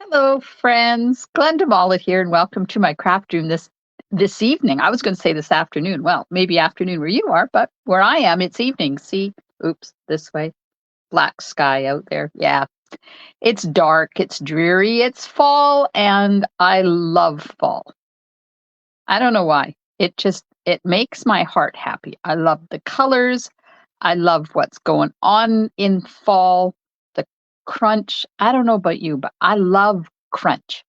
Hello, friends. Glenda Mollett here, and welcome to my craft room this evening. I was going to say this afternoon. Well, maybe afternoon where you are, but where I am, it's evening. See, oops, this way. Black sky out there. Yeah, it's dark, it's dreary, it's fall, and I love fall. I don't know why. It makes my heart happy. I love the colors. I love what's going on in fall. The crunch. I don't know about you, but I love crunch.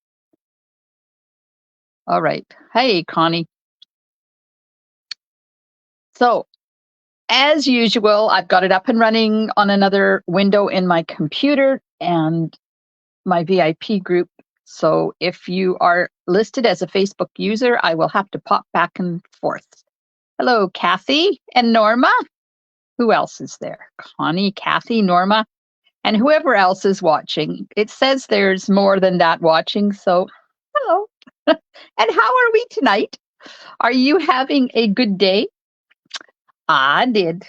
All right. Hey, Connie. So, as usual, I've got it up and running on another window in my computer and my VIP group. So, if you are listed as a Facebook user, I will have to pop back and forth. Hello, Kathy and Norma. Who else is there? Connie, Kathy, Norma, and whoever else is watching. It says there's more than that watching. So, hello. And how are we tonight? Are you having a good day? I did.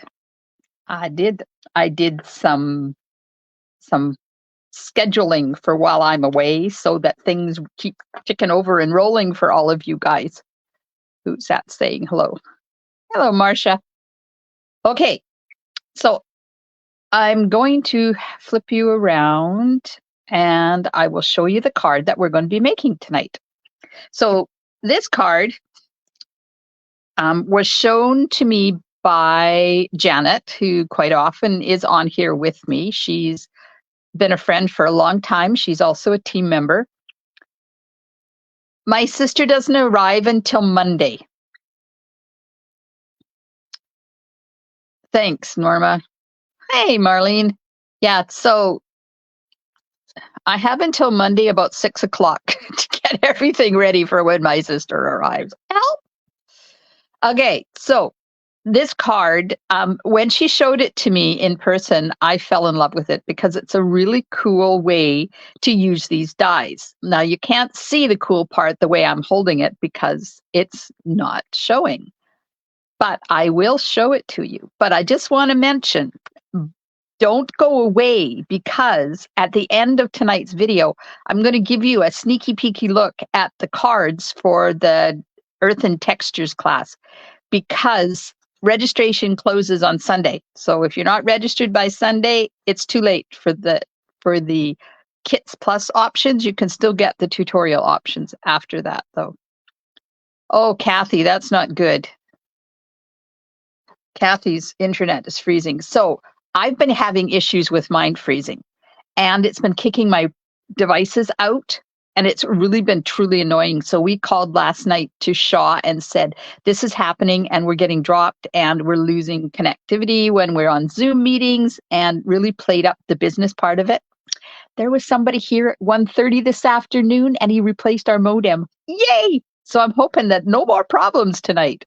I did. I did some scheduling for while I'm away so that things keep ticking over and rolling for all of you guys. Who's that saying hello? Hello, Marcia. Okay, so I'm going to flip you around and I will show you the card that we're going to be making tonight. So this card was shown to me by Janet, who quite often is on here with me. She's been a friend for a long time. She's also a team member. My sister doesn't arrive until Monday. Thanks, Norma. Hey, Marlene. Yeah, so I have until Monday about 6 o'clock to get everything ready for when my sister arrives. Help! Okay, so this card, when she showed it to me in person, I fell in love with it because it's a really cool way to use these dies. Now, you can't see the cool part the way I'm holding it because it's not showing, but I will show it to you. But I just want to mention, don't go away because at the end of tonight's video, I'm going to give you a sneaky peeky look at the cards for the Earth and Textures class because registration closes on Sunday. So if you're not registered by Sunday, it's too late for the Kits Plus options. You can still get the tutorial options after that though. Oh, Kathy, that's not good. Kathy's internet is freezing. So I've been having issues with mine freezing and it's been kicking my devices out and it's really been truly annoying. So we called last night to Shaw and said, this is happening and we're getting dropped and we're losing connectivity when we're on Zoom meetings and really played up the business part of it. There was somebody here at 1:30 this afternoon and he replaced our modem. Yay! So I'm hoping that no more problems tonight.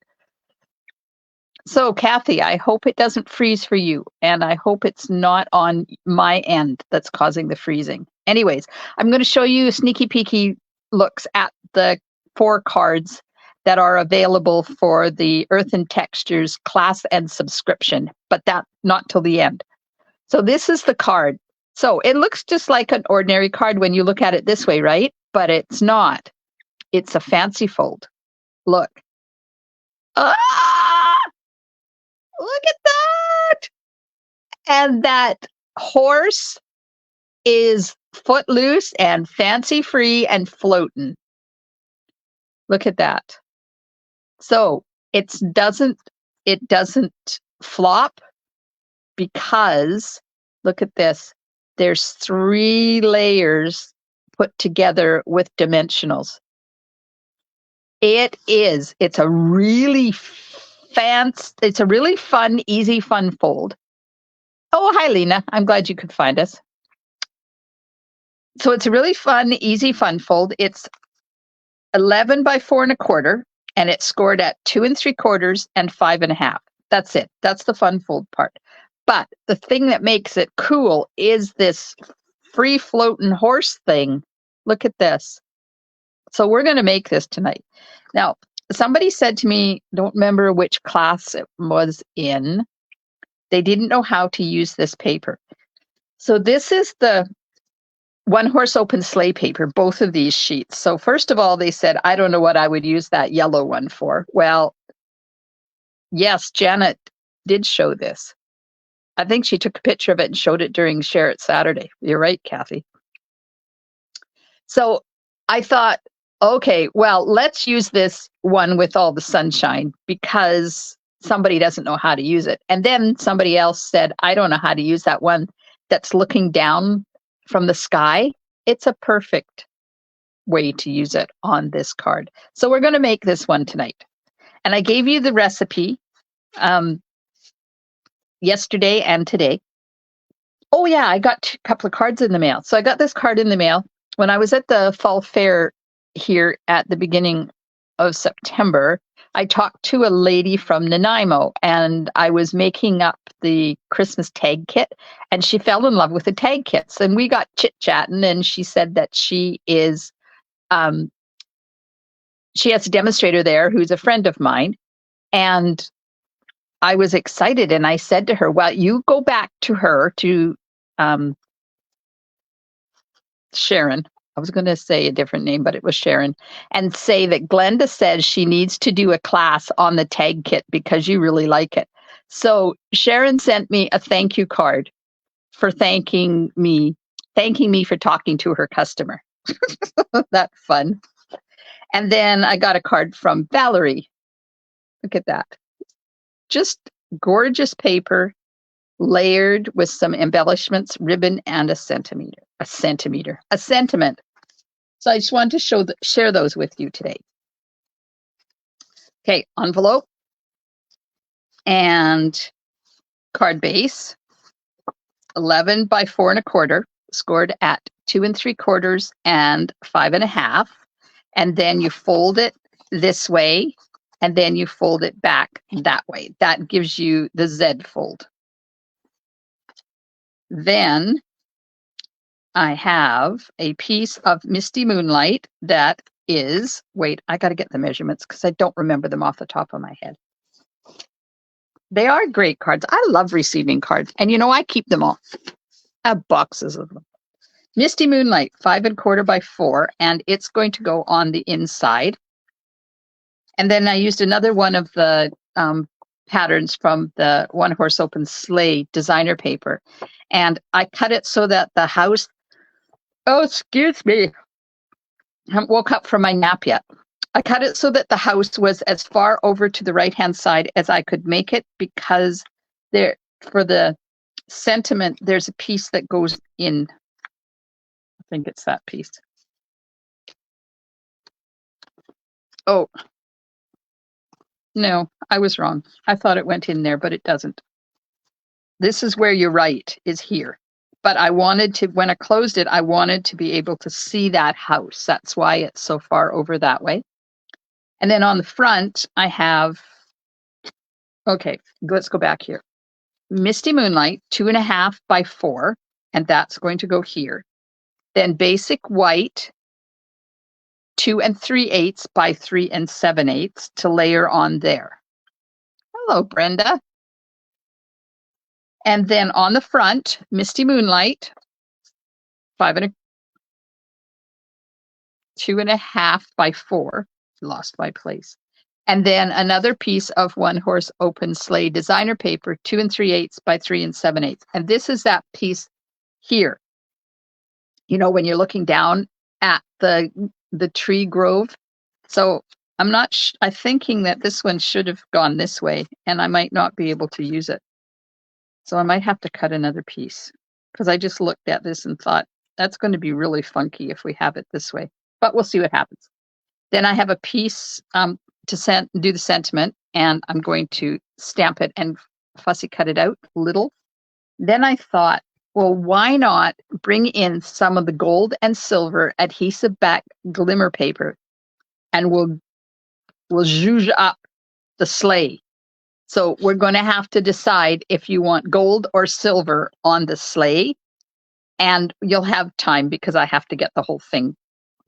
So, Kathy, I hope it doesn't freeze for you, and I hope it's not on my end that's causing the freezing. Anyways, I'm going to show you sneaky peeky looks at the 4 cards that are available for the Earth and Textures class and subscription, but that not till the end. So this is the card. So it looks just like an ordinary card when you look at it this way, right? But it's not. It's a fancy fold. Look. Ah! Look at that. And that horse is footloose and fancy free and floating. Look at that. So it doesn't flop because look at this. There's 3 layers put together with dimensionals. It's a really it's a really fun, easy, fun fold. Oh, hi, Lena. I'm glad you could find us. So it's a really fun, easy, fun fold. It's 11 by 4 1/4, and it's scored at 2 3/4 and 5 1/2. That's it. That's the fun fold part. But the thing that makes it cool is this free floating horse thing. Look at this. So we're going to make this tonight. Now, somebody said to me, don't remember which class it was in, they didn't know how to use this paper. So this is the One Horse Open Sleigh paper, both of these sheets. So first of all, they said, I don't know what I would use that yellow one for. Well, yes, Janet did show this. I think she took a picture of it and showed it during Share It Saturday. You're right, Kathy. So I thought, okay, well, let's use this one with all the sunshine because somebody doesn't know how to use it. And then somebody else said, I don't know how to use that one that's looking down from the sky. It's a perfect way to use it on this card. So we're going to make this one tonight. And I gave you the recipe yesterday and today. Oh yeah, I got a couple of cards in the mail. So I got this card in the mail when I was at the fall fair here at the beginning of September. I talked to a lady from Nanaimo and I was making up the Christmas tag kit and she fell in love with the tag kits and we got chit-chatting and she said that she has a demonstrator there who's a friend of mine. And I was excited and I said to her, well, you go back to her, to Sharon. I was going to say a different name, but it was Sharon, and say that Glenda says she needs to do a class on the tag kit because you really like it. So Sharon sent me a thank you card for thanking me for talking to her customer. That's fun. And then I got a card from Valerie. Look at that. Just gorgeous paper, layered with some embellishments, ribbon, and a sentiment. So I just wanted to share those with you today. Okay, envelope and card base, 11 by 4 1/4, scored at 2 3/4 and 5 1/2. And then you fold it this way, and then you fold it back that way. That gives you the Z fold. Then I have a piece of Misty Moonlight that is, wait, I got to get the measurements because I don't remember them off the top of my head. They are great cards. I love receiving cards. And you know, I keep them all. I have boxes of them. Misty Moonlight, 5 1/4 by 4, and it's going to go on the inside. And then I used another one of the patterns from the One Horse Open Sleigh designer paper. And I cut it so that the house, oh, excuse me, I haven't woke up from my nap yet. I cut it so that the house was as far over to the right-hand side as I could make it because there, for the sentiment, there's a piece that goes in. I think it's that piece. Oh, no, I was wrong. I thought it went in there, but it doesn't. This is where you're right, is here. But I wanted to, when I closed it, I wanted to be able to see that house. That's why it's so far over that way. And then on the front, I have, okay, let's go back here. Misty Moonlight, 2 1/2 by 4, and that's going to go here. Then basic white, 2 3/8 by 3 7/8 to layer on there. Hello, Brenda. And then on the front, Misty Moonlight, 2 1/2 by 4. Lost my place. And then another piece of One Horse Open Sleigh designer paper, 2 3/8 by 3 7/8. And this is that piece here. You know, when you're looking down at the tree grove. So I'm not, I'm thinking that this one should have gone this way and I might not be able to use it. So I might have to cut another piece because I just looked at this and thought that's going to be really funky if we have it this way, but we'll see what happens. Then I have a piece to do the sentiment and I'm going to stamp it and fussy cut it out a little. Then I thought, well, why not bring in some of the gold and silver adhesive-backed glimmer paper and we'll zhuzh up the sleigh. So we're going to have to decide if you want gold or silver on the sleigh. And you'll have time because I have to get the whole thing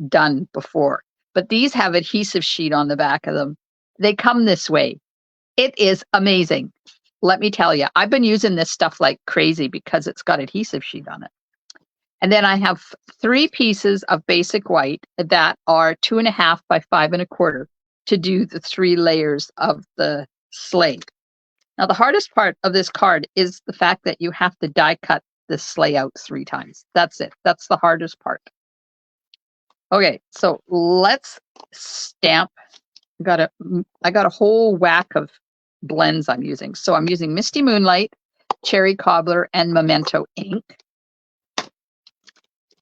done before. But these have adhesive sheet on the back of them. They come this way. It is amazing. Let me tell you, I've been using this stuff like crazy because it's got adhesive sheet on it. And then I have 3 pieces of basic white that are 2.5 by 5.25 to do the 3 layers of the sleigh. Now, the hardest part of this card is the fact that you have to die cut this sleigh out 3 times. That's it. That's the hardest part. Okay, so let's stamp. I got a whole whack of blends I'm using. So I'm using Misty Moonlight, Cherry Cobbler, and Memento ink.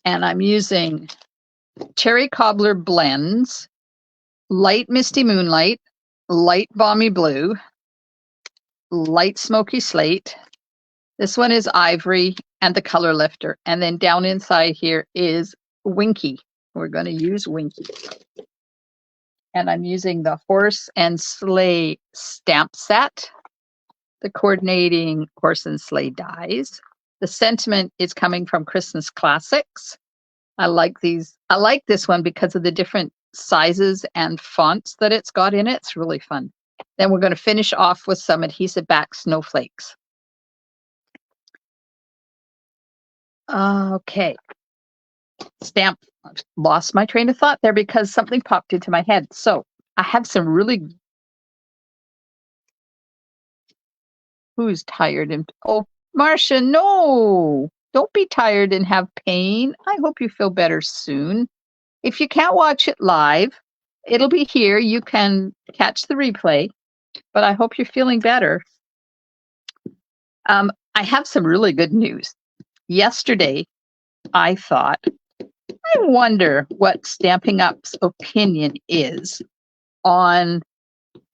And I'm using Cherry Cobbler blends, light Misty Moonlight, light Balmy Blue, light Smoky Slate. This one is Ivory and the Color Lifter. And then down inside here is Winky. We're going to use Winky. And I'm using the Horse and Sleigh stamp set, the coordinating horse and sleigh dies. The sentiment is coming from Christmas Classics. I like these. I like this one because of the different sizes and fonts that it's got in it. It's really fun. Then we're going to finish off with some Adhesive-Backed snowflakes. Okay. Stamp. Lost my train of thought there because something popped into my head. So I have some really. Who's tired and oh, Marcia, no, don't be tired and have pain. I hope you feel better soon. If you can't watch it live, it'll be here. You can catch the replay, but I hope you're feeling better. I have some really good news. Yesterday, I thought, I wonder what Stampin' Up's opinion is on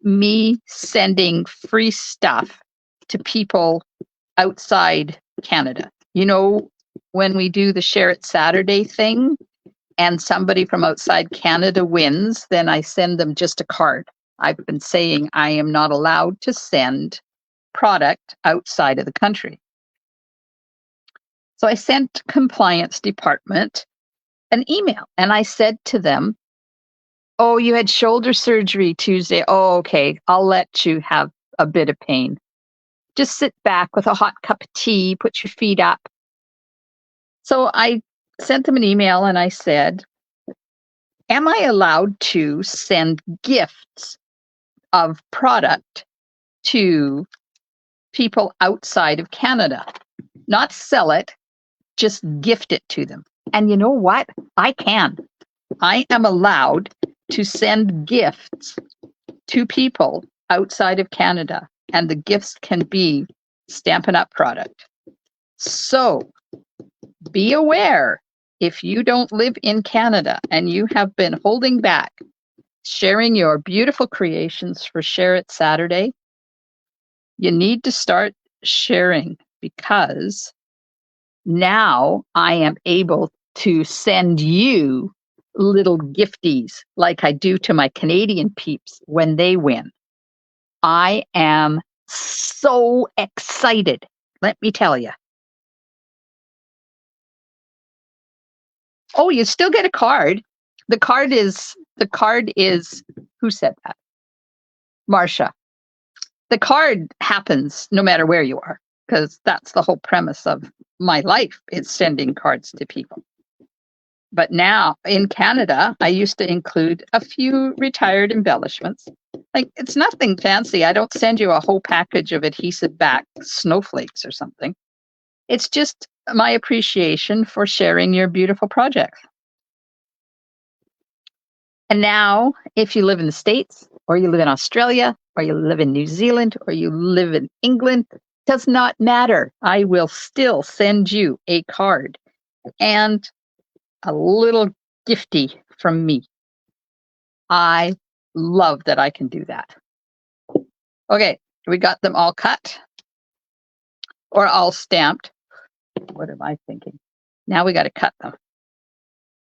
me sending free stuff to people outside Canada. You know, when we do the Share It Saturday thing and somebody from outside Canada wins, then I send them just a card. I've been saying I am not allowed to send product outside of the country. So I sent compliance department an email and I said to them, oh, you had shoulder surgery Tuesday. Oh, okay. I'll let you have a bit of pain. Just sit back with a hot cup of tea, put your feet up. So I sent them an email and I said, am I allowed to send gifts of product to people outside of Canada? Not sell it, just gift it to them. And you know what? I can. I am allowed to send gifts to people outside of Canada, and the gifts can be Stampin' Up product. So be aware, if you don't live in Canada and you have been holding back sharing your beautiful creations for Share It Saturday, you need to start sharing because now I am able to send you little gifties like I do to my Canadian peeps when they win. I am so excited, let me tell you. Oh, you still get a card. The card is, who said that? Marcia. The card happens no matter where you are, because that's the whole premise of my life is sending cards to people. But now in Canada, I used to include a few retired embellishments. Like, it's nothing fancy. I don't send you a whole package of adhesive-backed snowflakes or something. It's just my appreciation for sharing your beautiful projects. And now, if you live in the States, or you live in Australia, or you live in New Zealand, or you live in England, does not matter. I will still send you a card and a little gifty from me. I love that I can do that. Okay, we got them all cut or all stamped. What am I thinking? Now we got to cut them.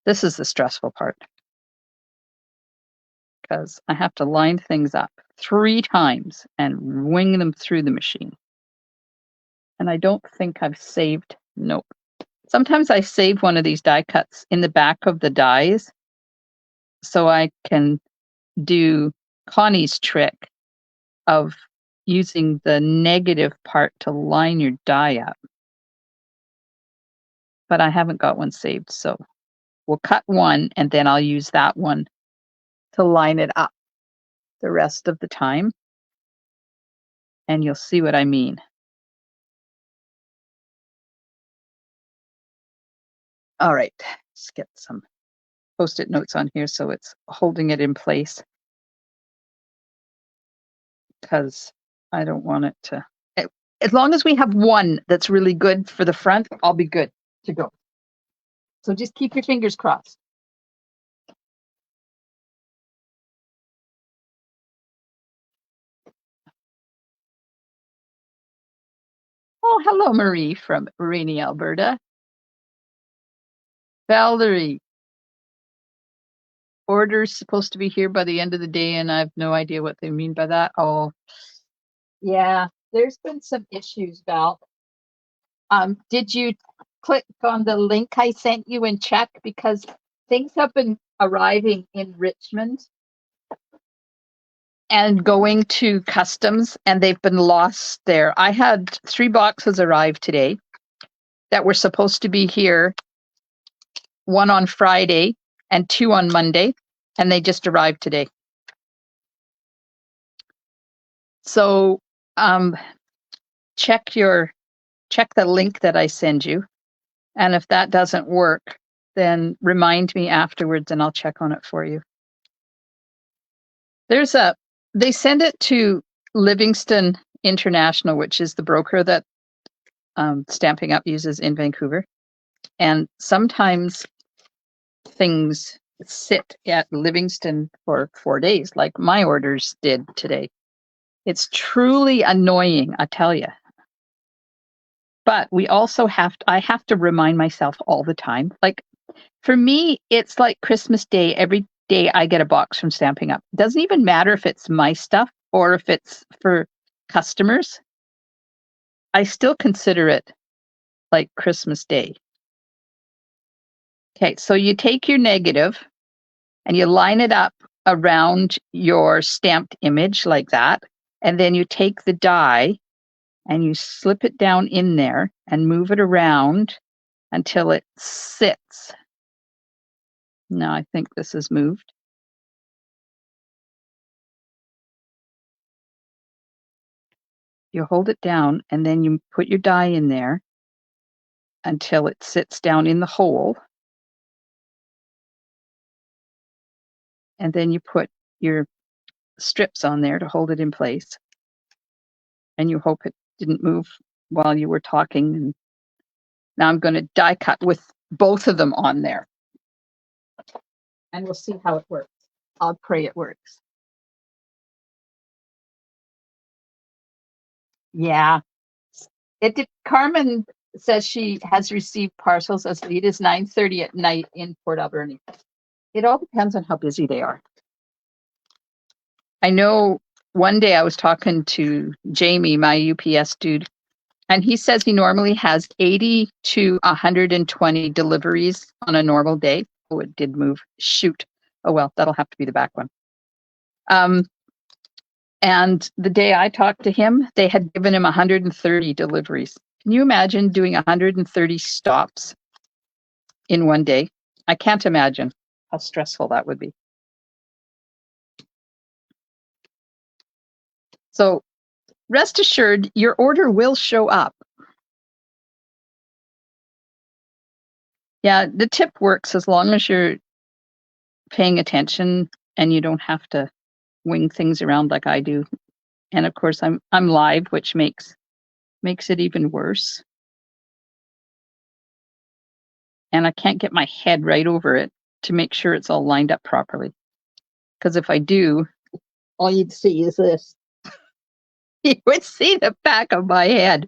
This is the stressful part because I have to line things up 3 times and wing them through the machine. And I don't think I've saved, nope. Sometimes I save one of these die cuts in the back of the dies so I can do Connie's trick of using the negative part to line your die up. but I haven't got one saved. So we'll cut one and then I'll use that one to line it up the rest of the time. And you'll see what I mean. All right, let's get some Post-it notes on here so it's holding it in place, because I don't want it to, as long as we have one that's really good for the front, I'll be good to go. So just keep your fingers crossed. Oh, hello, Marie from rainy Alberta. Valerie, order's supposed to be here by the end of the day, and I have no idea what they mean by that. Oh, yeah, there's been some issues, Val. Did you click on the link I sent you and check? Because things have been arriving in Richmond and going to customs, and they've been lost there. I had 3 boxes arrive today that were supposed to be here, 1 on Friday and 2 on Monday, and they just arrived today. So check the link that I send you, and if that doesn't work, then remind me afterwards and I'll check on it for you. They send it to Livingston International, which is the broker that Stamping Up uses in Vancouver. And sometimes things sit at Livingston for 4 days, like my orders did today. It's truly annoying, I tell you. But we also I have to remind myself all the time. Like, for me, it's like Christmas Day. Every day I get a box from Stamping Up. It doesn't even matter if it's my stuff or if it's for customers. I still consider it like Christmas Day. Okay, so you take your negative and you line it up around your stamped image like that. And then you take the die and you slip it down in there and move it around until it sits. Now I think this is moved. You hold it down and then you put your die in there until it sits down in the hole. And then you put your strips on there to hold it in place. And you hope it didn't move while you were talking. And now I'm going to die cut with both of them on there. And we'll see how it works. I'll pray it works. Yeah. Carmen says she has received parcels as late as 9:30 at night in Port Alberni. It all depends on how busy they are. I know one day I was talking to Jamie, my UPS dude, and he says he normally has 80 to 120 deliveries on a normal day. Oh, it did move. Shoot. Oh, well, that'll have to be the back one. And the day I talked to him, they had given him 130 deliveries. Can you imagine doing 130 stops in one day? I can't imagine how stressful that would be. So rest assured, your order will show up. Yeah, the tip works as long as you're paying attention and you don't have to wing things around like I do. And of course, I'm live, which makes it even worse. And I can't get my head right over it to make sure it's all lined up properly. Because if I do, all you'd see is this. You would see the back of my head,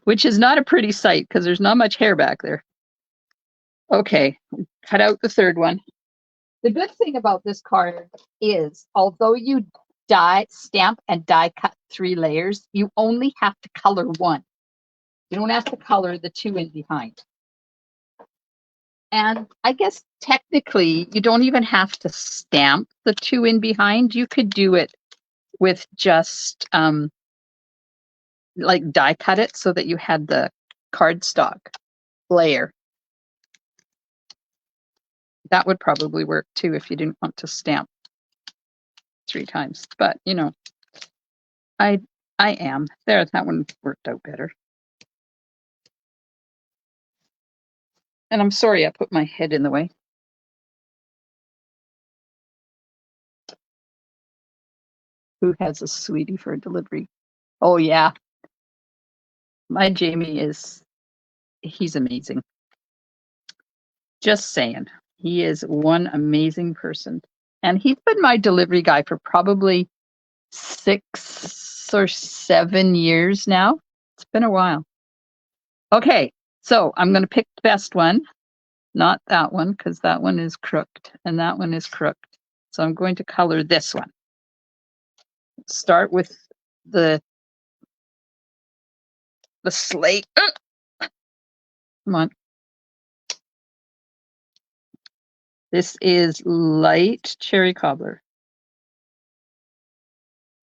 which is not a pretty sight because there's not much hair back there. Okay, cut out the third one. The good thing about this card is, although you stamp and die cut 3 layers, you only have to color 1. You don't have to color the 2 in behind. And I guess technically you don't even have to stamp the 2 in behind. You could do it with just like die cut it so that you had the cardstock layer That would probably work too if you didn't want to stamp 3 times. But, you know, I am. There, that one worked out better. And I'm sorry I put my head in the way. Who has a sweetie for a delivery? Oh, yeah. My Jamie he's amazing. Just saying. He is one amazing person. And he's been my delivery guy for probably 6 or 7 years now. It's been a while. Okay, so I'm going to pick the best one. Not that one, because that one is crooked, and that one is crooked. So I'm going to color this one. Start with the slate. Come on. This is light cherry cobbler.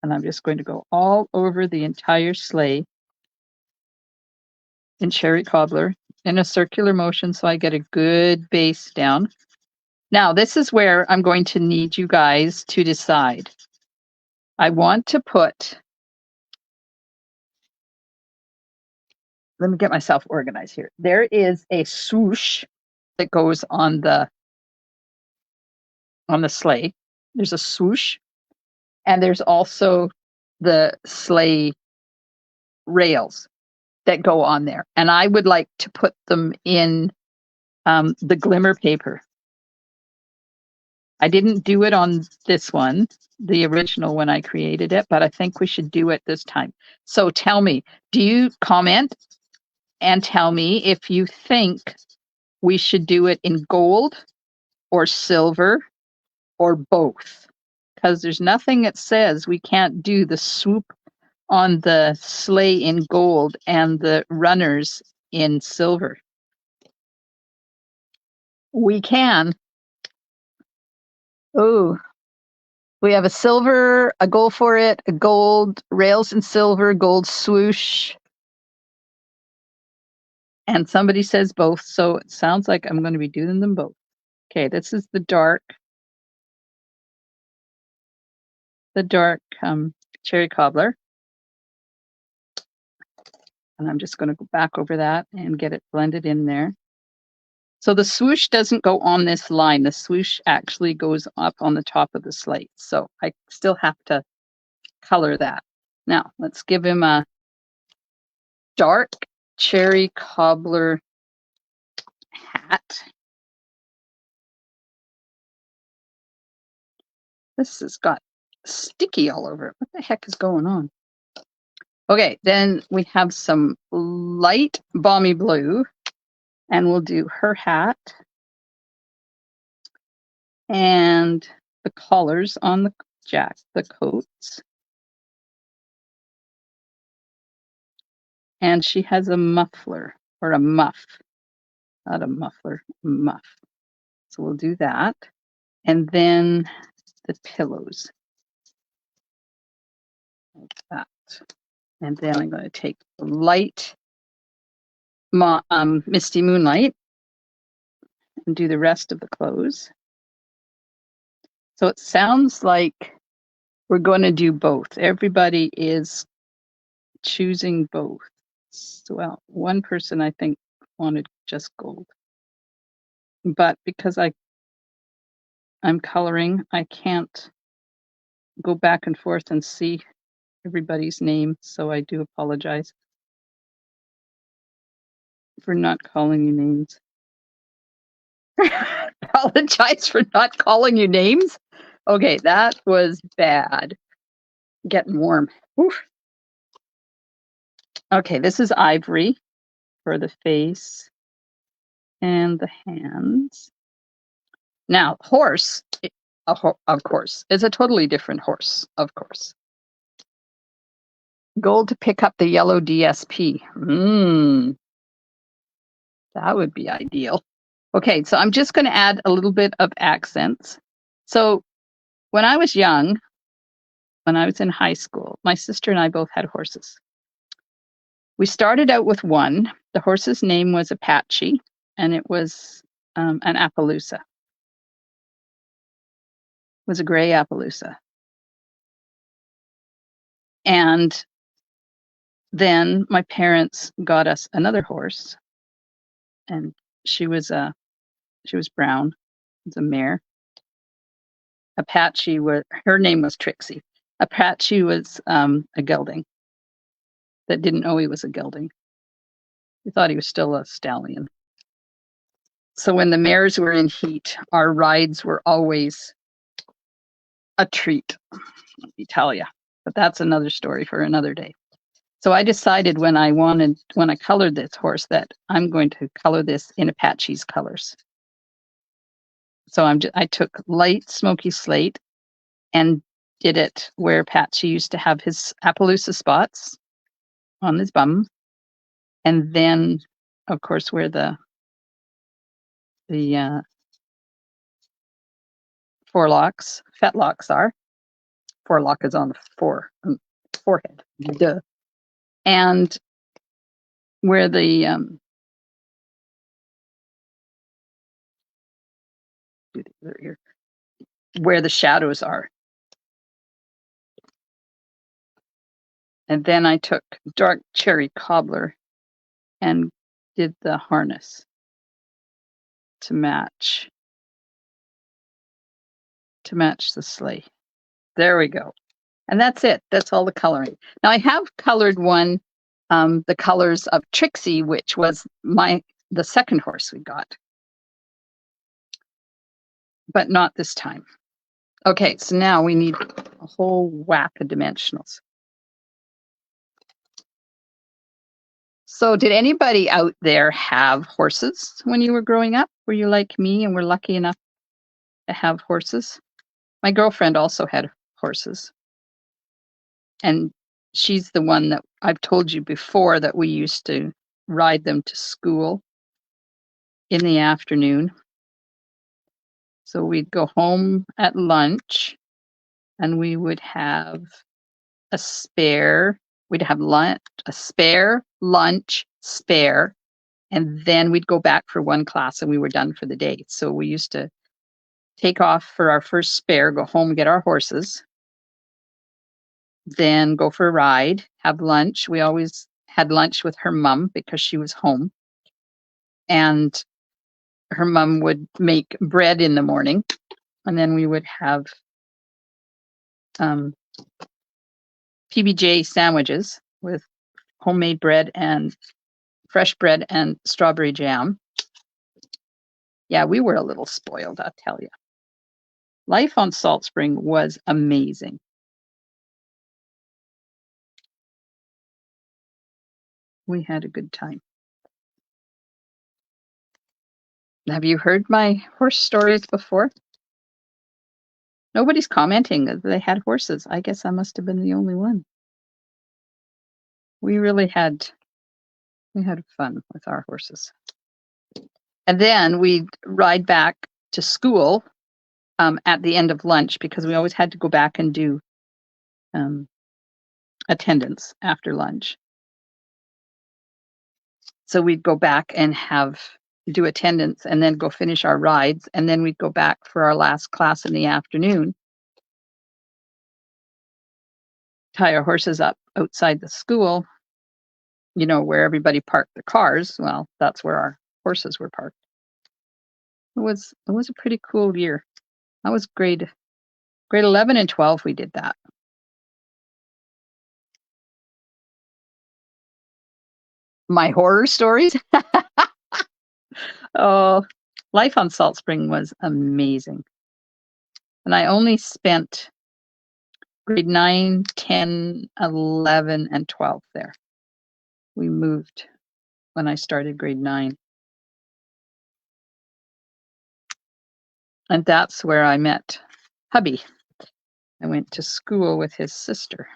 And I'm just going to go all over the entire sleigh in cherry cobbler in a circular motion so I get a good base down. Now, this is where I'm going to need you guys to decide. I want to put, let me get myself organized here. There is a swoosh that goes on the sleigh. There's a swoosh, and there's also the sleigh rails that go on there. And I would like to put them in the glimmer paper. I didn't do it on this one, the original when I created it, but I think we should do it this time. So tell me, do you comment and tell me if you think we should do it in gold or silver or both? Because there's nothing that says we can't do the swoop on the sleigh in gold and the runners in silver. We can. Oh, we have a silver, a go for it, a gold, rails in silver, gold swoosh. And somebody says both, so it sounds like I'm going to be doing them both. Okay, this is the dark cherry cobbler. And I'm just going to go back over that and get it blended in there. So the swoosh doesn't go on this line. The swoosh actually goes up on the top of the slate. So I still have to color that. Now, let's give him a dark cherry cobbler hat. This has got sticky all over it. What the heck is going on? Okay, then we have some light balmy blue, and we'll do her hat and the collars on the the coats. And she has a muffler or a muff, not a muffler, muff. So we'll do that. And then the pillows, like that. And then I'm going to take the light Misty Moonlight and do the rest of the clothes. So it sounds like we're going to do both. Everybody is choosing both. So, well, one person I think wanted just gold. But because I'm coloring, I can't go back and forth and see everybody's name, so I do apologize for not calling you names. Apologize for not calling you names? Okay, that was bad. Getting warm. Oof. Okay, this is Ivory for the face and the hands. Now, horse, of course, is a totally different horse, of course. Gold to pick up the yellow DSP. That would be ideal. Okay, so I'm just going to add a little bit of accents. So when I was young, when I was in high school, my sister and I both had horses. We started out with one. The horse's name was Apache, and it was an Appaloosa. was a gray Appaloosa. And then my parents got us another horse, and she was brown. It was a mare. Apache was her name was Trixie. Apache was a gelding that didn't know he was a gelding. He thought he was still a stallion. So when the mares were in heat, our rides were always a treat, let me tell you. But that's another story for another day. So I decided when I colored this horse that I'm going to color this in Apache's colors. So I took light smoky slate and did it where Apache used to have his Appaloosa spots on his bum. And then, of course, where the fetlocks are. Forelock is on the forehead. Duh. And where the where the shadows are. And then I took dark cherry cobbler and did the harness to match the sleigh. There we go. And that's it. That's all the coloring. Now I have colored one, the colors of Trixie, which was the second horse we got, but not this time. Okay, so now we need a whole whack of dimensionals. So did anybody out there have horses when you were growing up? Were you like me and were lucky enough to have horses? My girlfriend also had horses. And she's the one that I've told you before that we used to ride them to school in the afternoon. So we'd go home at lunch and we would have a spare. We'd have lunch, a spare, lunch, spare, and then we'd go back for one class and we were done for the day. So we used to take off for our first spare, go home, get our horses, then go for a ride, have lunch. We always had lunch with her mom because she was home. And her mom would make bread in the morning. And then we would have PBJ sandwiches with homemade bread and fresh bread and strawberry jam. Yeah, we were a little spoiled, I'll tell you. Life on Salt Spring was amazing. We had a good time. Have you heard my horse stories before? Nobody's commenting that they had horses. I guess I must have been the only one. We really had fun with our horses. And then we'd ride back to school at the end of lunch because we always had to go back and do attendance after lunch. So we'd go back and do attendance and then go finish our rides. And then we'd go back for our last class in the afternoon, tie our horses up outside the school, where everybody parked the cars. Well, that's where our horses were parked. It was a pretty cool year. That was grade 11 and 12 we did that. My horror stories? Oh, life on Salt Spring was amazing. And I only spent grade 9, 10, 11, and 12 there. We moved when I started grade 9. And that's where I met hubby. I went to school with his sister,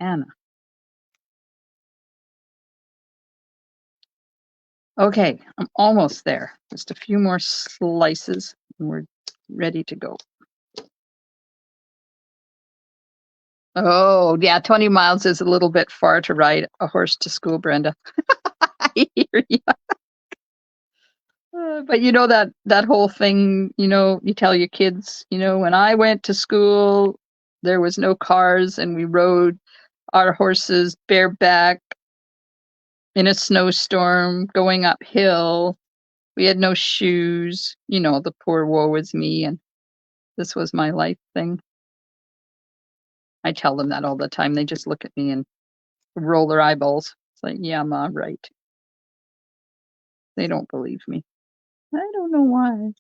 Anna. Okay, I'm almost there. Just a few more slices and we're ready to go. Oh, yeah, 20 miles is a little bit far to ride a horse to school, Brenda. I hear you. But you know that whole thing, you tell your kids, when I went to school, there was no cars and we rode our horses bareback in a snowstorm going uphill. We had no shoes, the poor woe was me and this was my life thing. I tell them that all the time. They just look at me and roll their eyeballs. It's like, yeah, Ma, right. They don't believe me. I don't know why.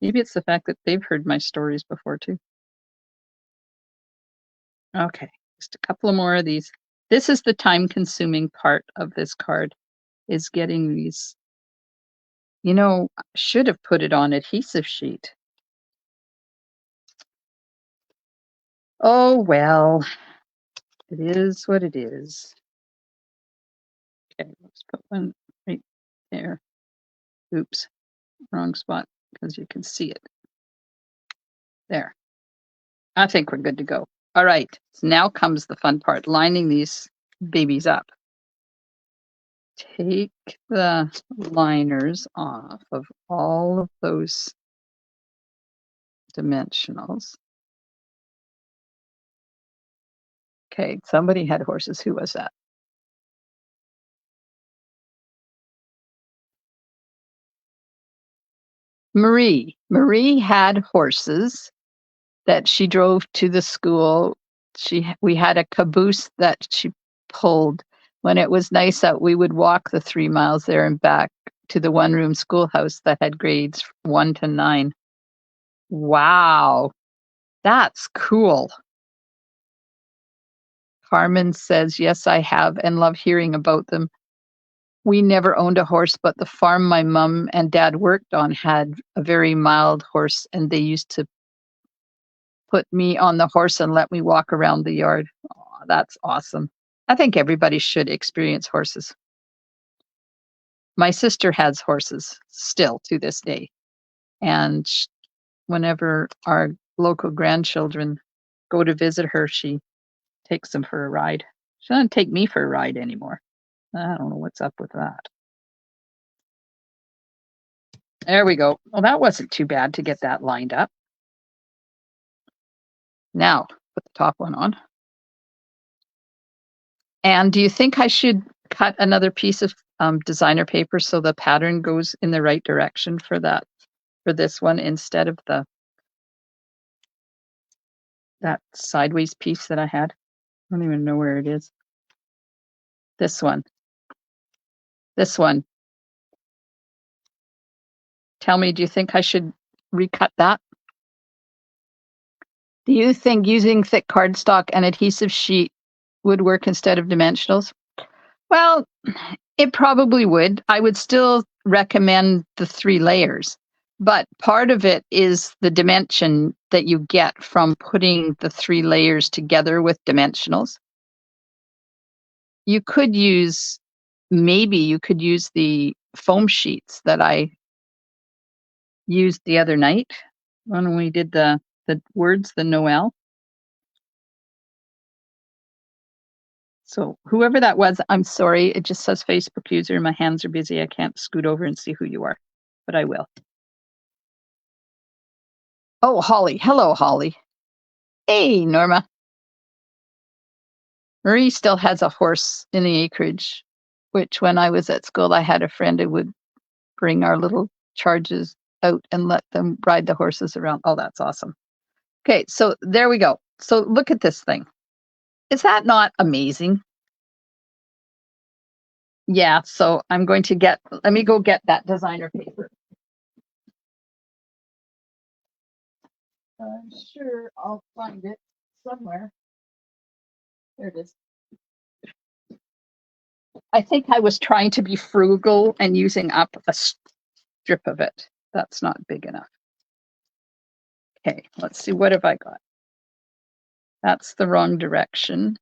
Maybe it's the fact that they've heard my stories before too. Okay, just a couple of more of these. This is the time-consuming part of this card, is getting these. I should have put it on adhesive sheet. Oh, well, it is what it is. Okay, let's put one right there. Oops, wrong spot, because you can see it. There. I think we're good to go. All right, so now comes the fun part, lining these babies up. Take the liners off of all of those dimensionals. Okay, somebody had horses. Who was that? Marie. Marie had horses that she drove to the school. We had a caboose that she pulled. When it was nice out, we would walk the 3 miles there and back to the one-room schoolhouse that had grades 1 to 9. Wow, that's cool. Carmen says, yes, I have and love hearing about them. We never owned a horse, but the farm my mom and dad worked on had a very mild horse, and they used to put me on the horse and let me walk around the yard. Oh, that's awesome. I think everybody should experience horses. My sister has horses still to this day. And whenever our local grandchildren go to visit her, she takes them for a ride. She doesn't take me for a ride anymore. I don't know what's up with that. There we go. Well, that wasn't too bad to get that lined up. Now, put the top one on. And do you think I should cut another piece of designer paper so the pattern goes in the right direction for this one instead of that sideways piece that I had? I don't even know where it is. This one. This one. Tell me, do you think I should recut that? Do you think using thick cardstock and adhesive sheet would work instead of dimensionals? Well, it probably would. I would still recommend the 3 layers, but part of it is the dimension that you get from putting the 3 layers together with dimensionals. Maybe you could use the foam sheets that I used the other night when we did the words, the Noel. So whoever that was, I'm sorry. It just says Facebook user. My hands are busy. I can't scoot over and see who you are, but I will. Oh, Holly. Hello, Holly. Hey, Norma. Marie still has a horse in the acreage, which when I was at school, I had a friend who would bring our little charges out and let them ride the horses around. Oh, that's awesome. Okay, so there we go. So look at this thing. Is that not amazing? Yeah, so I'm going to let me go get that designer paper. I'm sure I'll find it somewhere. There it is. I think I was trying to be frugal and using up a strip of it. That's not big enough. Okay, let's see, what have I got? That's the wrong direction.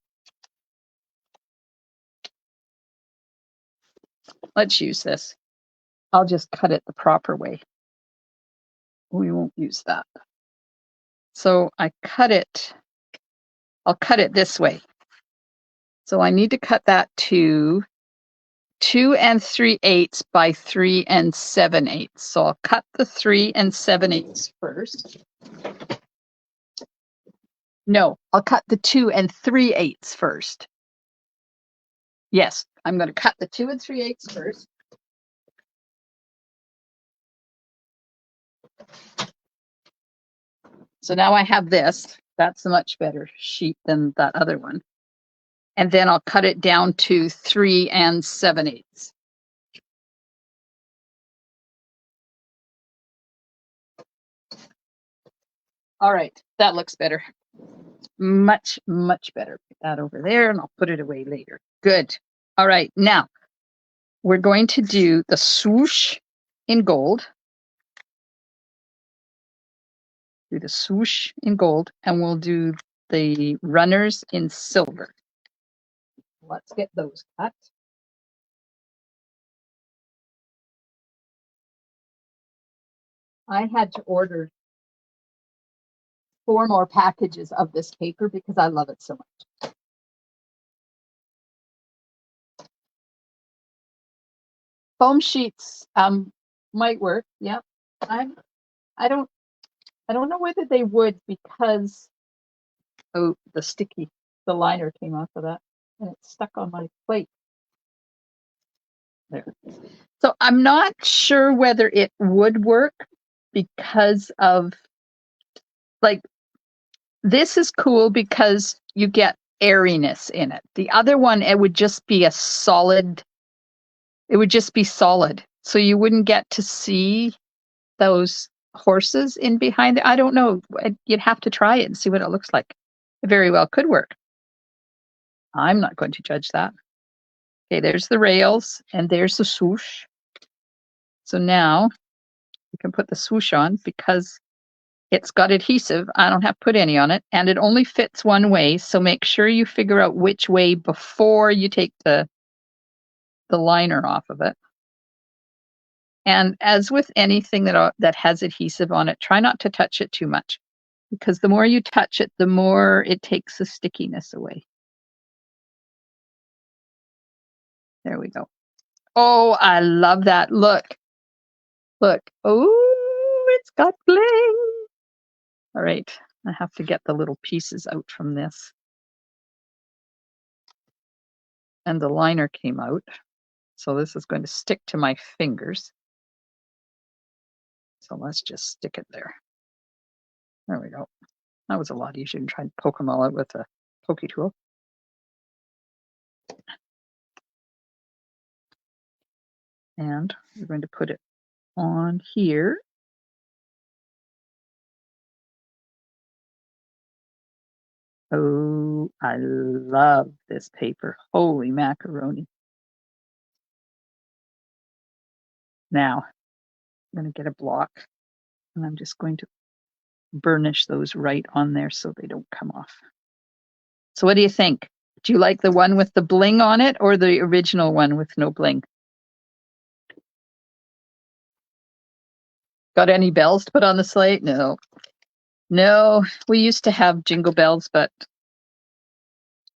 Let's use this. I'll just cut it the proper way. We won't use that. So I'll cut it this way. So I need to cut that to 2 3/8 by 3 7/8. So I'll cut the 3 7/8 first. No, I'll cut the 2 3/8 first. Yes, I'm going to cut the 2 3/8 first. So now I have this. That's a much better sheet than that other one. And then I'll cut it down to 3 7/8. All right, that looks better. Much, much better. Put that over there and I'll put it away later. Good. All right, now we're going to do the swoosh in gold. Do the swoosh in gold, and we'll do the runners in silver. Let's get those cut. I had to order 4 more packages of this paper because I love it so much. Foam sheets might work. Yeah. I don't know whether they would, because the liner came off of that and it's stuck on my plate. There. So I'm not sure whether it would work because of, like, this is cool because you get airiness in it. The other one, it would just be solid. So you wouldn't get to see those horses in behind it. I don't know. You'd have to try it and see what it looks like. It very well could work. I'm not going to judge that. Okay, there's the rails and there's the swoosh. So now you can put the swoosh on because it's got adhesive. I don't have to put any on it, and it only fits one way. So make sure you figure out which way before you take the liner off of it. And as with anything that has adhesive on it, try not to touch it too much, because the more you touch it, the more it takes the stickiness away. There we go. Oh, I love that. Look. Oh, it's got bling. All right. I have to get the little pieces out from this. And the liner came out. So this is going to stick to my fingers. So let's just stick it there. There we go. That was a lot easier than trying to poke them all out with a pokey tool. And we're going to put it on here. Oh, I love this paper. Holy macaroni. Now, I'm going to get a block, and I'm just going to burnish those right on there so they don't come off. So what do you think? Do you like the one with the bling on it or the original one with no bling? Got any bells to put on the slate? No. No, we used to have jingle bells, but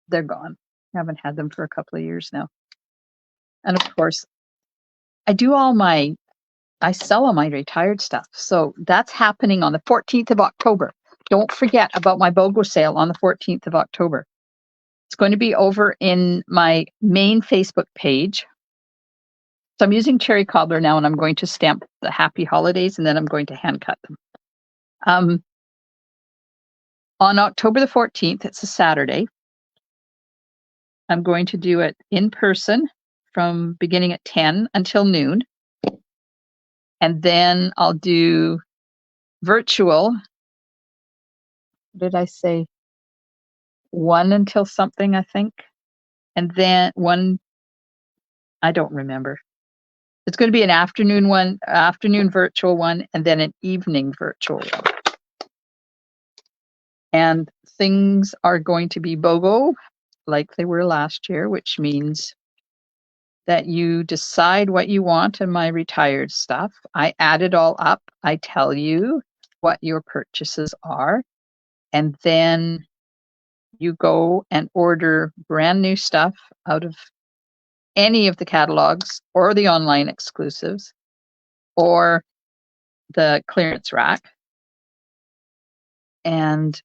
they're gone. I haven't had them for a couple of years now. And of course, I sell all my retired stuff. So that's happening on the 14th of October. Don't forget about my BOGO sale on the 14th of October. It's going to be over in my main Facebook page. So I'm using cherry cobbler now, and I'm going to stamp the happy holidays, and then I'm going to hand cut them. On October the 14th, it's a Saturday. I'm going to do it in person from beginning at 10 until noon. And then I'll do virtual. What did I say? 1 until something, I think. And then 1, I don't remember. It's going to be an afternoon virtual one, and then an evening virtual one. And things are going to be BOGO like they were last year, which means that you decide what you want in my retired stuff. I add it all up. I tell you what your purchases are, and then you go and order brand new stuff out of any of the catalogs or the online exclusives or the clearance rack. And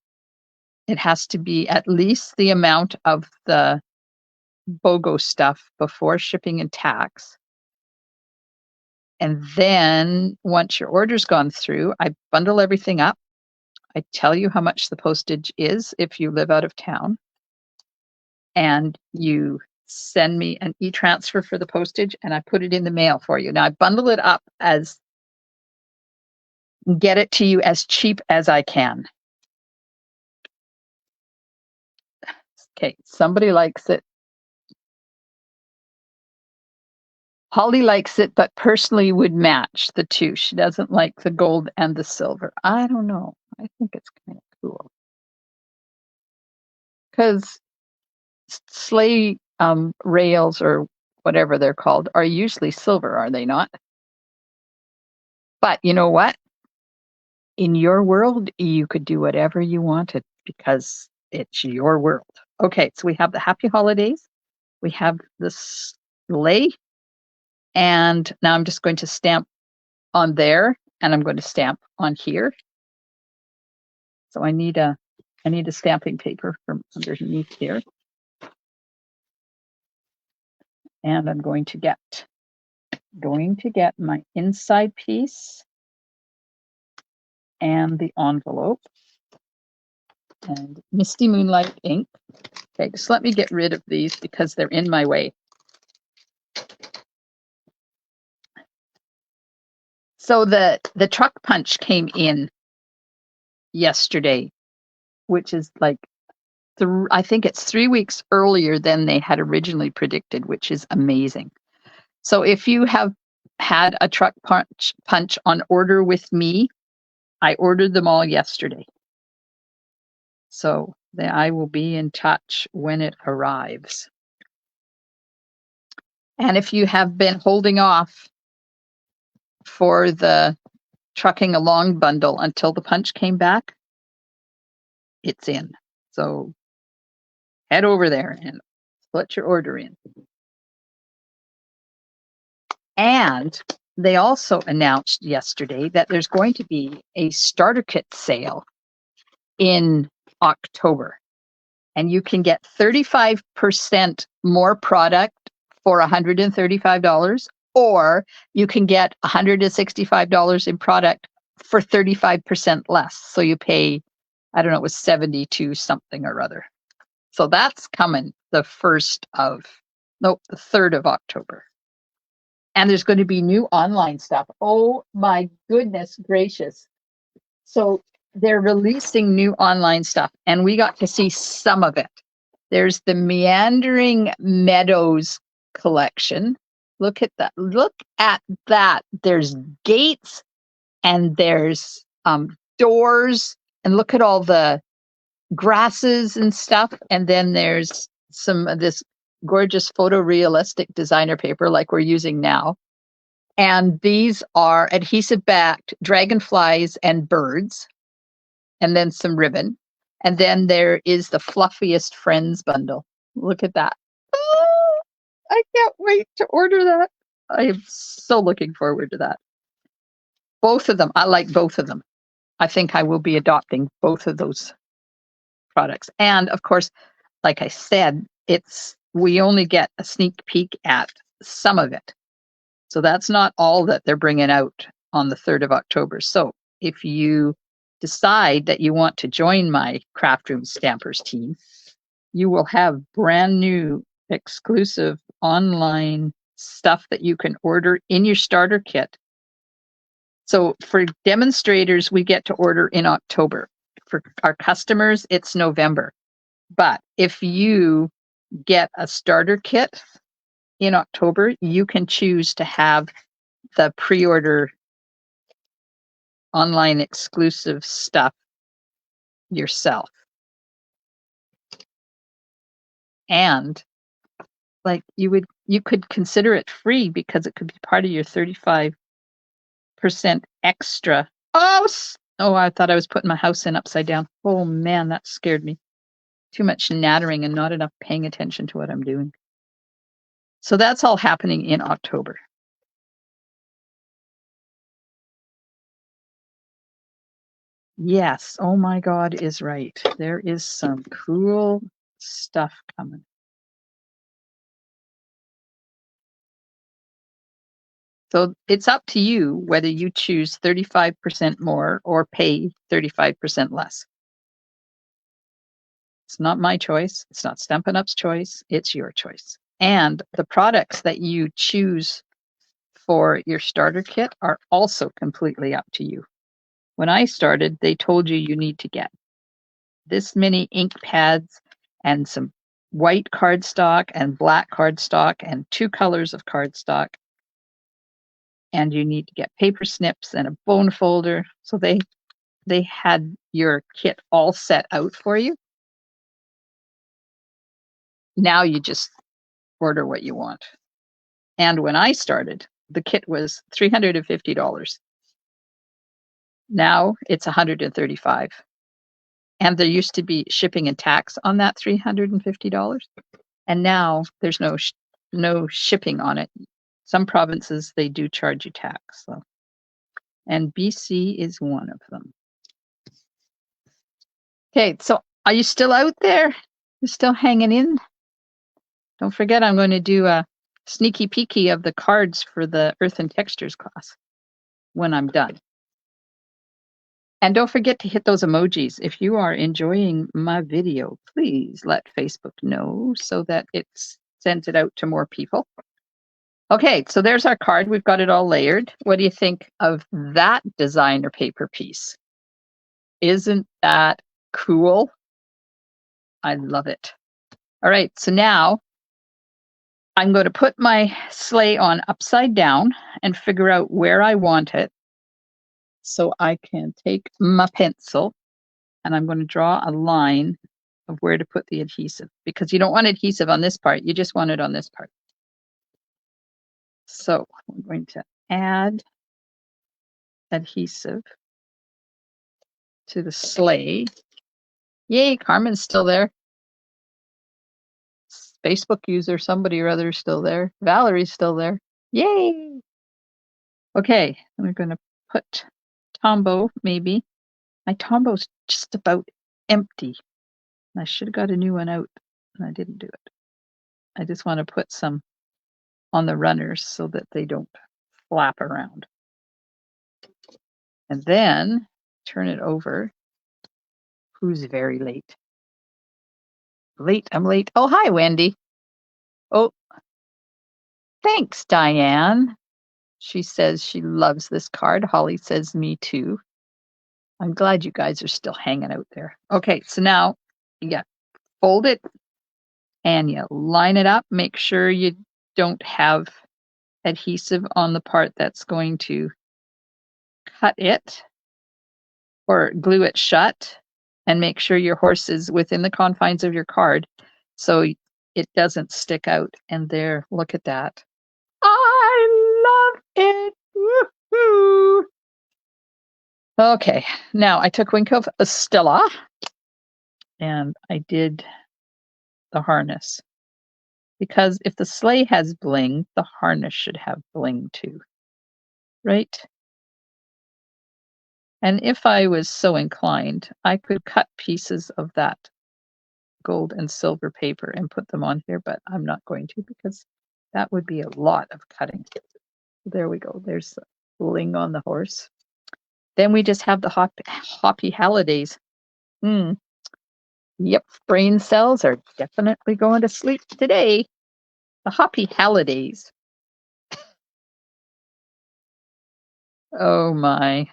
it has to be at least the amount of the BOGO stuff before shipping and tax. And then once your order's gone through, I bundle everything up. I tell you how much the postage is if you live out of town. And you send me an e-transfer for the postage and I put it in the mail for you. Now I bundle it up as get it to you as cheap as I can. Okay, somebody likes it. Holly likes it, but personally would match the two. She doesn't like the gold and the silver. I don't know. I think it's kind of cool. Because sleigh rails or whatever they're called are usually silver, are they not? But you know what? In your world, you could do whatever you wanted because it's your world. Okay, so we have the happy holidays. We have the sleigh. And now I'm just going to stamp on there and I'm going to stamp on here. So I need a stamping paper from underneath here. And I'm going to get my inside piece and the envelope and Misty Moonlight ink. Okay, just let me get rid of these because they're in my way. So the truck punch came in yesterday, which is like, I think it's 3 weeks earlier than they had originally predicted, which is amazing. So if you have had a truck punch on order with me, I ordered them all yesterday. So I will be in touch when it arrives. And if you have been holding off for the trucking along bundle until the punch came back, it's in. So head over there and put your order in. And they also announced yesterday that there's going to be a starter kit sale in October. And you can get 35% more product for $135, or you can get $165 in product for 35% less. So you pay, I don't know, it was 72 something or other. So that's coming the 3rd of October. And there's going to be new online stuff. Oh my goodness gracious. So they're releasing new online stuff and we got to see some of it. There's the Meandering Meadows collection. Look at that. Look at that. There's gates and there's doors and look at all the grasses and stuff. And then there's some of this gorgeous photorealistic designer paper like we're using now. And these are adhesive-backed dragonflies and birds, and then some ribbon. And then there is the Fluffiest Friends bundle. Look at that. Oh, I can't wait to order that. I am so looking forward to that. Both of them. I like both of them. I think I will be adopting both of those products. And of course, like I said, we only get a sneak peek at some of it. So that's not all that they're bringing out on the 3rd of October. So if you decide that you want to join my Craft Room Stampers team, you will have brand new exclusive online stuff that you can order in your starter kit. So for demonstrators, we get to order in October. For our customers, it's November. But if you get a starter kit in October, you can choose to have the pre-order online exclusive stuff yourself. And like you could consider it free because it could be part of your 35% extra. Oh, I thought I was putting my house in upside down. Oh man, that scared me. Too much nattering and not enough paying attention to what I'm doing. So that's all happening in October. Yes. Oh my God is right. There is some cool stuff coming. So it's up to you whether you choose 35% more or pay 35% less. It's not my choice. It's not Stampin' Up's choice. It's your choice. And the products that you choose for your starter kit are also completely up to you. When I started, they told you need to get this many ink pads and some white cardstock and black cardstock and 2 colors of cardstock. And you need to get paper snips and a bone folder. So they had your kit all set out for you. Now you just order what you want. And when I started, the kit was $350. Now it's $135. And there used to be shipping and tax on that $350. And now there's no shipping on it. Some provinces, they do charge you tax. So. And BC is one of them. Okay, so are you still out there? You're still hanging in? Don't forget, I'm going to do a sneaky peeky of the cards for the Earth and Textures class when I'm done. And don't forget to hit those emojis. If you are enjoying my video, please let Facebook know so that it sends it out to more people. Okay, so there's our card. We've got it all layered. What do you think of that designer paper piece? Isn't that cool? I love it. All right, so now I'm going to put my sleigh on upside down and figure out where I want it. So I can take my pencil and I'm going to draw a line of where to put the adhesive, because you don't want adhesive on this part. You just want it on this part. So I'm going to add adhesive to the sleigh. Yay, Carmen's still there. Facebook user, somebody or other is still there. Valerie's still there. Yay! Okay, I'm going to put Tombow, maybe. My Tombow's just about empty. I should have got a new one out, and I didn't do it. I just want to put some on the runners so that they don't flap around. And then turn it over. Who's very late? Late, I'm late. Oh, hi, Wendy. Oh, thanks, Diane. She says she loves this card. Holly says me too. I'm glad you guys are still hanging out there. Okay, so now you fold it and you line it up. Make sure you don't have adhesive on the part that's going to cut it or glue it shut, and make sure your horse is within the confines of your card so it doesn't stick out. And there, look at that. I love it. Woo-hoo. Okay, now I took Wink of Stella and I did the harness, because if the sleigh has bling, the harness should have bling too, right? And if I was so inclined, I could cut pieces of that gold and silver paper and put them on here, but I'm not going to, because that would be a lot of cutting. There we go. There's the bling on the horse. Then we just have the hoppy holidays. Yep, brain cells are definitely going to sleep today. The hoppy holidays. Oh my.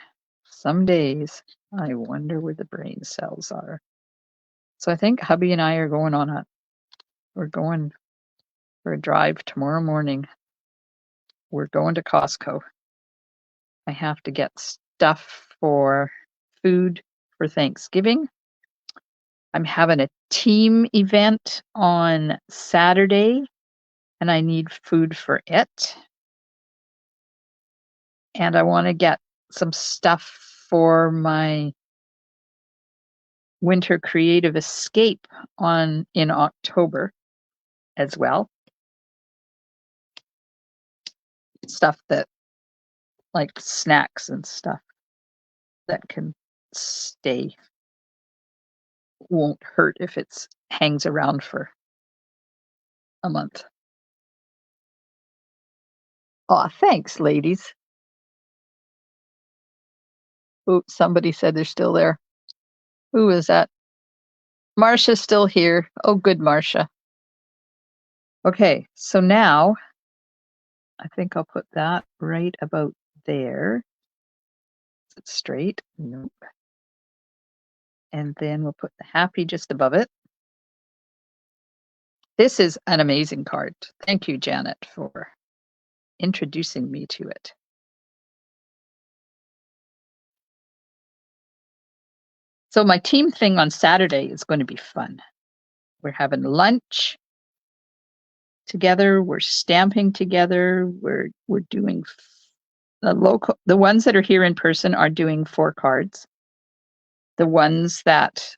Some days I wonder where the brain cells are. So I think hubby and I are we're going for a drive tomorrow morning. We're going to Costco. I have to get stuff for food for Thanksgiving. I'm having a team event on Saturday and I need food for it. And I want to get some stuff for my winter creative escape in October as well. stuff that, like snacks and stuff that can stay. Won't hurt if it hangs around for a month. Aw, thanks, ladies. Oh, somebody said they're still there. Who is that? Marcia's still here. Oh, good, Marcia. Okay, so now I think I'll put that right about there. Is it straight? Nope. And then we'll put the happy just above it. This is an amazing card. Thank you, Janet, for introducing me to it. So my team thing on Saturday is going to be fun. We're having lunch together. We're stamping together. We're doing the ones that are here in person are doing 4 cards. The ones that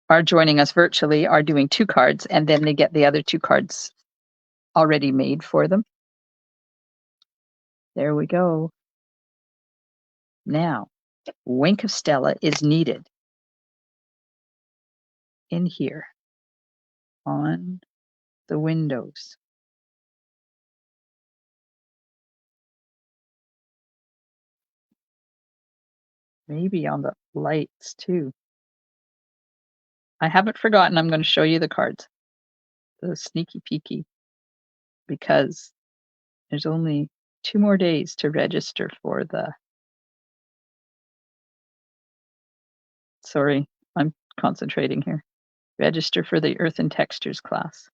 are joining us virtually are doing 2 cards, and then they get the other 2 cards already made for them. There we go. Now, Wink of Stella is needed in here on the windows. Maybe on the lights too. I haven't forgotten. I'm going to show you the cards. The sneaky peeky, because there's only 2 more days to register for the. Sorry, I'm concentrating here. Register for the Earth and Textures class,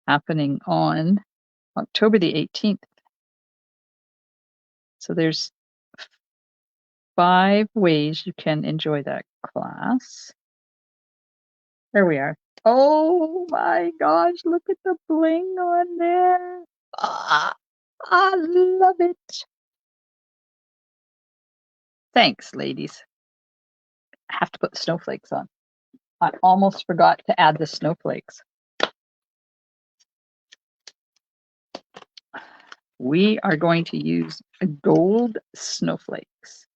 happening on October the 18th. So there's 5 ways you can enjoy that class. There we are. Oh my gosh, look at the bling on there. Ah, I love it. Thanks, ladies. I have to put the snowflakes on. I almost forgot to add the snowflakes. We are going to use gold snowflakes.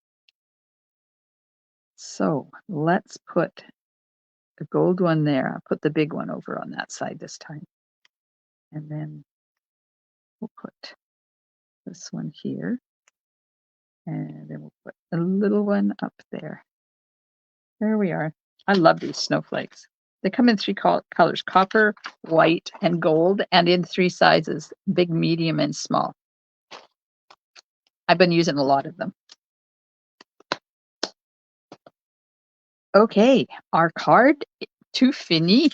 So let's put the gold one there. I'll put the big one over on that side this time. And then we'll put this one here. And then we'll put a little one up there. There we are. I love these snowflakes. They come in 3 colors, copper, white, and gold, and in 3 sizes, big, medium, and small. I've been using a lot of them. Okay, our card to fini.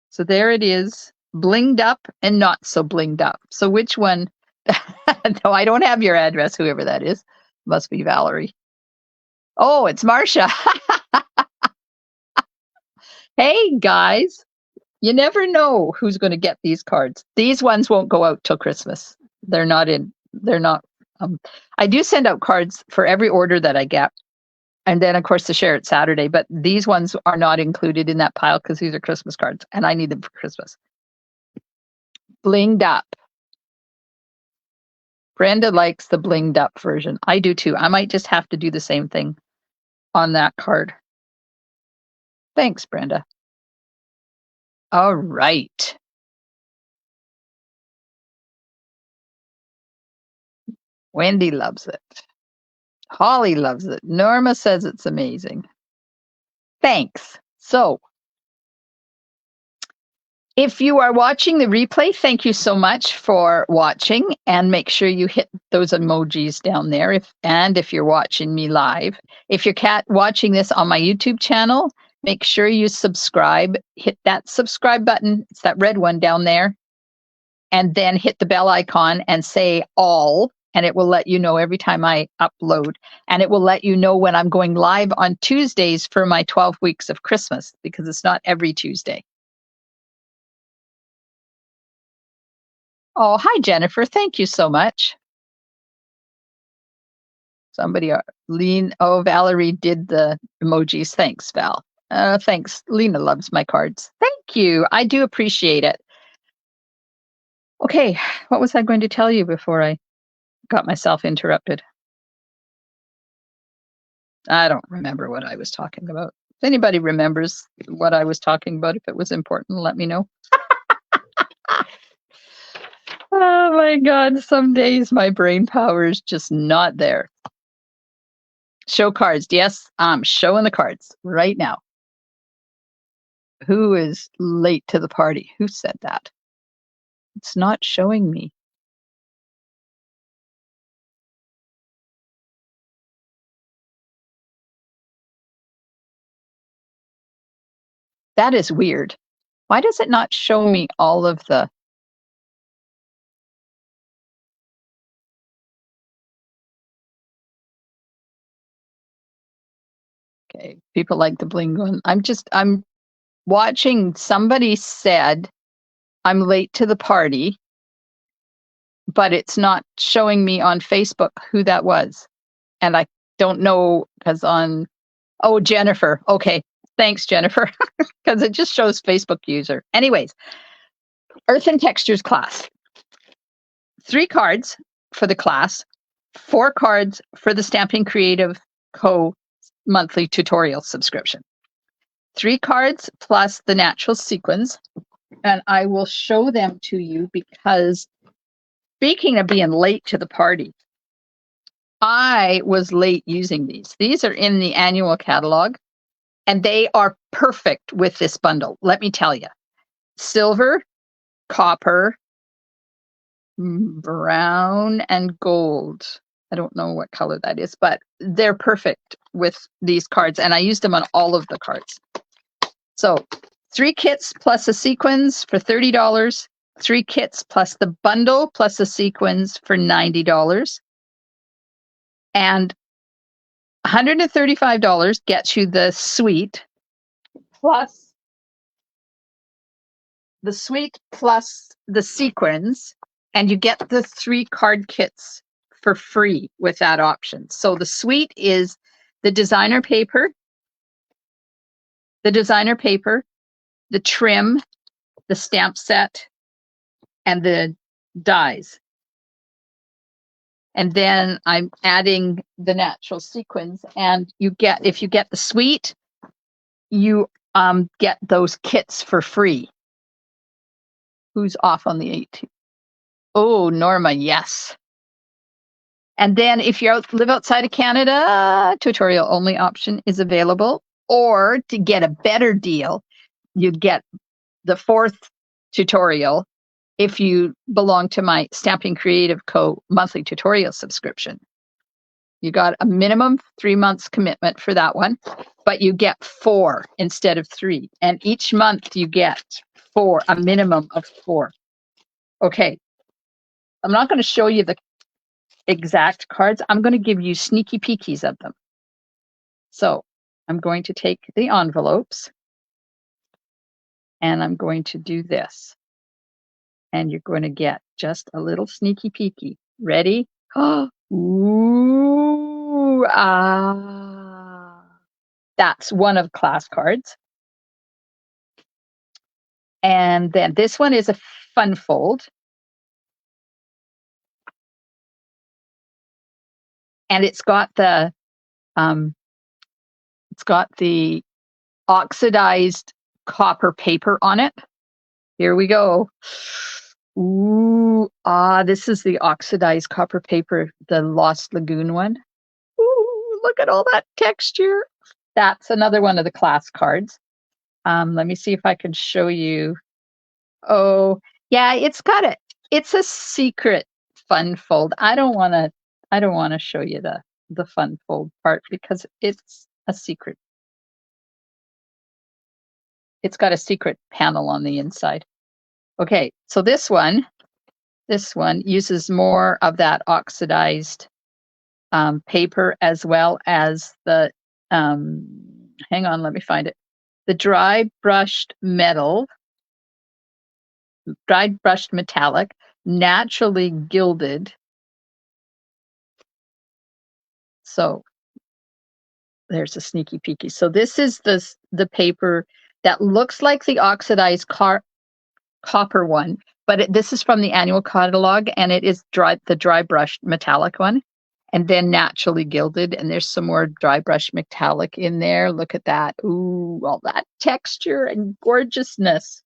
So there it is, blinged up and not so blinged up. So which one? No, I don't have your address, whoever that is. Must be Valerie. Oh, it's Marcia. Hey, guys. You never know who's going to get these cards. These ones won't go out till Christmas. They're not. I do send out cards for every order that I get. And then, of course, to share it Saturday. But these ones are not included in that pile because these are Christmas cards and I need them for Christmas. Blinged up. Brenda likes the blinged up version. I do too. I might just have to do the same thing on that card. Thanks, Brenda. All right. Wendy loves it. Holly loves it. Norma says it's amazing. Thanks. So, if you are watching the replay, thank you so much for watching, and make sure you hit those emojis down there. If you're watching me live, if you're watching this on my YouTube channel, make sure you subscribe. Hit that subscribe button. It's that red one down there. And then hit the bell icon and say all, and it will let you know every time I upload. And it will let you know when I'm going live on Tuesdays for my 12 weeks of Christmas, because it's not every Tuesday. Oh, hi, Jennifer. Thank you so much. Somebody, Valerie did the emojis. Thanks, Val. Thanks. Lena loves my cards. Thank you. I do appreciate it. Okay, what was I going to tell you before I got myself interrupted? I don't remember what I was talking about. If anybody remembers what I was talking about, if it was important, let me know. Oh my God, some days my brain power is just not there. Show cards. Yes, I'm showing the cards right now. Who is late to the party? Who said that? It's not showing me. That is weird. Why does it not show me all of the... Okay, people like the bling one. I'm watching. Somebody said I'm late to the party, but it's not showing me on Facebook who that was. And I don't know because oh, Jennifer. Okay. Thanks, Jennifer. Because it just shows Facebook user. Anyways, Earth and Textures class. 3 cards for the class, 4 cards for the Stamping Creative Co. monthly tutorial subscription. 3 cards plus the natural sequins. And I will show them to you because speaking of being late to the party, I was late using these. These are in the annual catalog and they are perfect with this bundle. Let me tell you, silver, copper, brown, and gold. I don't know what color that is, but they're perfect with these cards. And I used them on all of the cards. So 3 kits plus a sequins for $30. 3 kits plus the bundle plus a sequins for $90. And $135 gets you the suite plus the sequins, and you get the 3 card kits for free with that option. So the suite is the designer paper, the trim, the stamp set, and the dies. And then I'm adding the natural sequins, and if you get the suite, you get those kits for free. Who's off on the 18th? Oh, Norma, yes. And then if you live outside of Canada, tutorial only option is available. Or to get a better deal, you get the 4th tutorial if you belong to my Stamping Creative Co. monthly tutorial subscription. You got a minimum 3 months commitment for that one, but you get 4 instead of 3. And each month you get 4, a minimum of 4. Okay. I'm not going to show you the exact cards. I'm going to give you sneaky peekies of them. So I'm going to take the envelopes and I'm going to do this. And you're going to get just a little sneaky peeky. Ready? Oh, ooh, ah. That's one of class cards. And then this one is a fun fold. And it's got the oxidized copper paper on it. Here we go. Ooh, this is the oxidized copper paper, the Lost Lagoon one. Ooh, look at all that texture. That's another one of the class cards. Let me see if I can show you. Oh, yeah, it's a secret fun fold. I don't want to show you the fun fold part because it's a secret. It's got a secret panel on the inside. Okay, so this one uses more of that oxidized paper as well as the, hang on, let me find it. The dry brushed metallic, naturally gilded. So there's a sneaky peeky. So this is the paper that looks like the oxidized copper one, But this is from the annual catalog, and it is the dry brushed metallic one, and then naturally gilded. And there's some more dry brush metallic in there. Look at that. Ooh, all that texture and gorgeousness.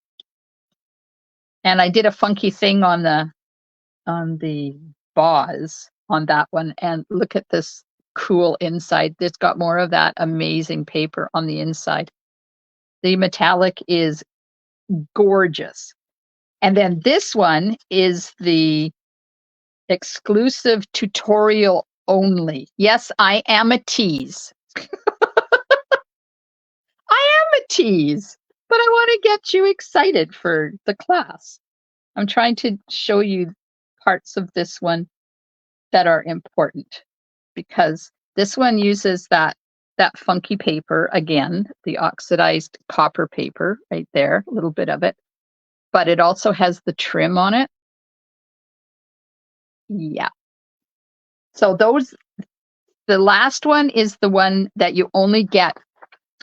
And I did a funky thing on the vase on that one. And look at this cool inside. It's got more of that amazing paper on the inside. The metallic is gorgeous. And then this one is the exclusive tutorial only. Yes, I am a tease. I am a tease, but I want to get you excited for the class. I'm trying to show you parts of this one that are important, because this one uses that funky paper again, the oxidized copper paper right there, a little bit of it, but it also has the trim on it. Yeah. So the last one is the one that you only get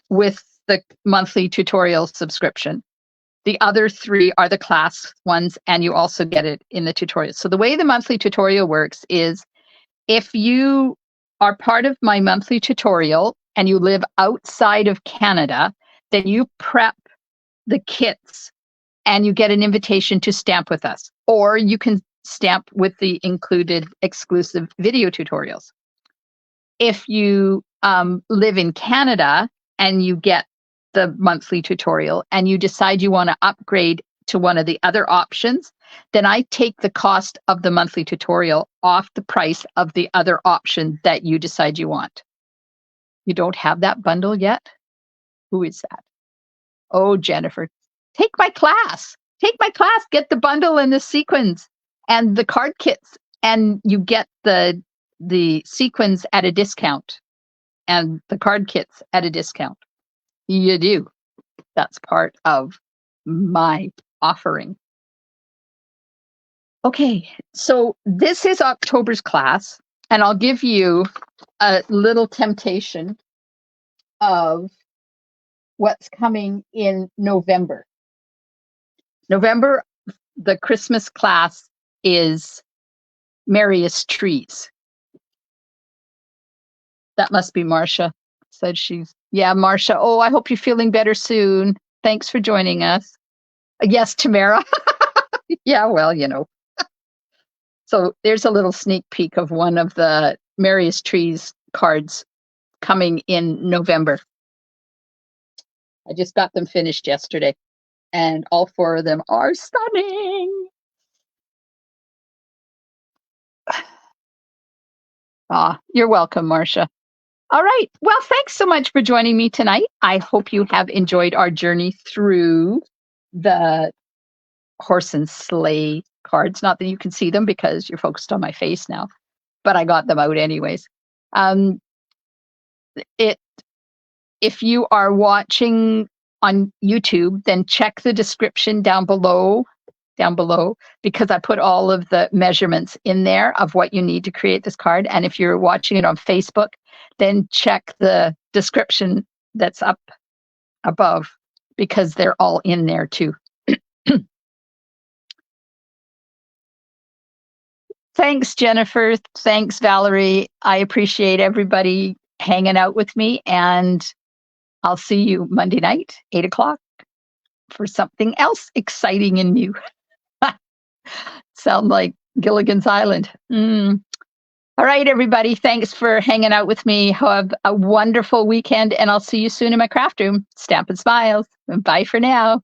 with the monthly tutorial subscription. The other three are the class ones, and you also get it in the tutorial. So the way the monthly tutorial works is, if you are part of my monthly tutorial and you live outside of Canada, then you prep the kits and you get an invitation to stamp with us, or you can stamp with the included exclusive video tutorials. If you live in Canada and you get the monthly tutorial and you decide you want to upgrade to one of the other options, then I take the cost of the monthly tutorial off the price of the other option that you decide you want. You don't have that bundle yet? Who is that? Oh, Jennifer. Take my class. Take my class. Get the bundle and the sequins and the card kits, and you get the sequins at a discount and the card kits at a discount. You do. That's part of my offering. Okay, so this is October's class, and I'll give you a little temptation of what's coming in November. November, the Christmas class is Merriest Trees. That must be Marcia, said she's. Yeah, Marcia. Oh, I hope you're feeling better soon. Thanks for joining us. Yes, Tamara. Yeah, well, you know. So there's a little sneak peek of one of the Merriest Trees cards coming in November. I just got them finished yesterday, and all four of them are stunning. Ah, you're welcome, Marcia. All right. Well, thanks so much for joining me tonight. I hope you have enjoyed our journey through the Horse and Sleigh cards. Not that you can see them because you're focused on my face now, but I got them out anyways. If you are watching on YouTube, then check the description down below, because I put all of the measurements in there of what you need to create this card. And if you're watching it on Facebook, then check the description that's up above, because they're all in there too. Thanks, Jennifer. Thanks, Valerie. I appreciate everybody hanging out with me, and I'll see you Monday night, 8:00, for something else exciting and new. Sound like Gilligan's Island. All right, everybody. Thanks for hanging out with me. Have a wonderful weekend, and I'll see you soon in my craft room. Stamp and smiles. Bye for now.